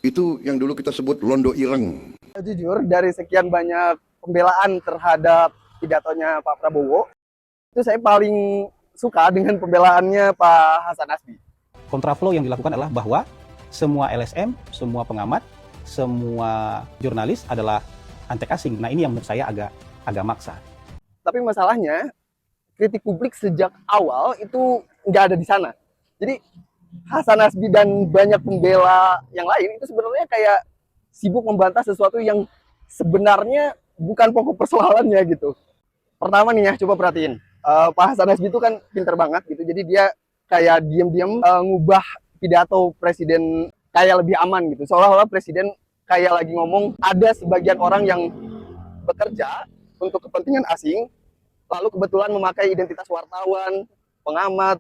Itu yang dulu kita sebut londo ireng. Jujur, dari sekian banyak pembelaan terhadap pidatonya Pak Prabowo, itu saya paling suka dengan pembelaannya Pak Hasan Nasbi. Kontraflow yang dilakukan adalah bahwa semua LSM, semua pengamat, semua jurnalis adalah antek asing. Nah, ini yang menurut saya agak maksa. Tapi masalahnya, kritik publik sejak awal itu nggak ada di sana. Jadi Hasan Nasbi dan banyak pembela yang lain itu sebenarnya kayak sibuk membantah sesuatu yang sebenarnya bukan pokok persoalannya gitu. Pertama nih ya, coba perhatiin. Pak Hasan Nasbi itu kan pinter banget gitu. Jadi dia kayak diam-diam ngubah pidato presiden kayak lebih aman gitu. Seolah-olah presiden kayak lagi ngomong ada sebagian orang yang bekerja untuk kepentingan asing, lalu kebetulan memakai identitas wartawan, pengamat,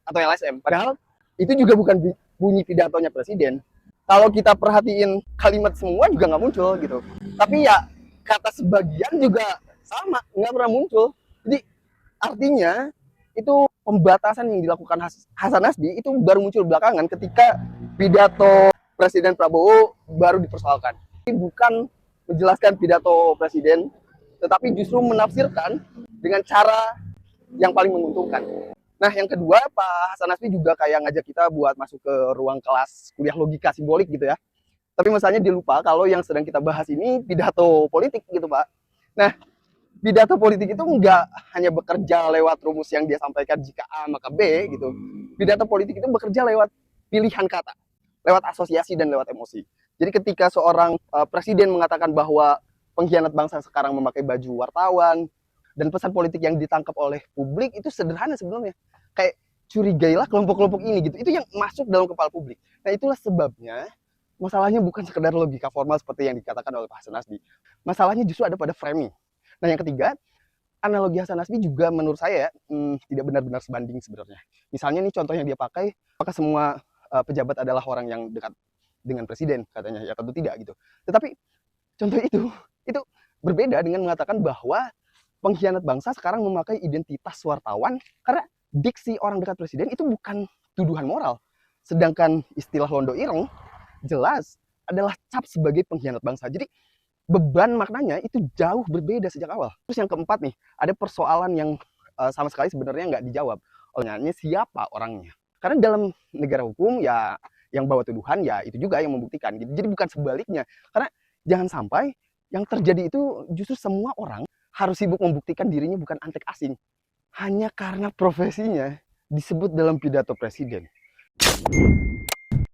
atau LSM. Padahal itu juga bukan bunyi pidatonya presiden. Kalau kita perhatiin kalimat semua juga nggak muncul gitu. Tapi ya kata sebagian juga sama, nggak pernah muncul. Jadi artinya itu pembatasan yang dilakukan Hasan Nasbi itu baru muncul belakangan ketika pidato Presiden Prabowo baru dipersoalkan. Ini bukan menjelaskan pidato presiden, tetapi justru menafsirkan dengan cara yang paling menguntungkan. Nah, yang kedua, Pak Hasan Nasbi juga kayak ngajak kita buat masuk ke ruang kelas kuliah logika simbolik gitu ya. Tapi masalahnya dia lupa kalau yang sedang kita bahas ini pidato politik gitu, Pak. Nah, pidato politik itu nggak hanya bekerja lewat rumus yang dia sampaikan jika A maka B gitu. Pidato politik itu bekerja lewat pilihan kata, lewat asosiasi dan lewat emosi. Jadi ketika seorang presiden mengatakan bahwa pengkhianat bangsa sekarang memakai baju wartawan, dan pesan politik yang ditangkap oleh publik itu sederhana sebenarnya. Kayak curigailah kelompok-kelompok ini gitu. Itu yang masuk dalam kepala publik. Nah, itulah sebabnya masalahnya bukan sekedar logika formal seperti yang dikatakan oleh Pak Hasan Nasbi. Masalahnya justru ada pada framing. Nah, yang ketiga, analogi Hasan Nasbi juga menurut saya tidak benar-benar sebanding sebenarnya. Misalnya nih contoh yang dia pakai, apakah semua pejabat adalah orang yang dekat dengan presiden katanya? Ya tentu tidak gitu. Tetapi contoh itu berbeda dengan mengatakan bahwa pengkhianat bangsa sekarang memakai identitas wartawan karena diksi orang dekat presiden itu bukan tuduhan moral. Sedangkan istilah londo ireng jelas adalah cap sebagai pengkhianat bangsa. Jadi beban maknanya itu jauh berbeda sejak awal. Terus yang keempat nih, ada persoalan yang sama sekali sebenarnya nggak dijawab. Olehnya siapa orangnya? Karena dalam negara hukum ya yang bawa tuduhan ya itu juga yang membuktikan. Jadi bukan sebaliknya. Karena jangan sampai yang terjadi itu justru semua orang harus sibuk membuktikan dirinya bukan antek asing hanya karena profesinya disebut dalam pidato presiden.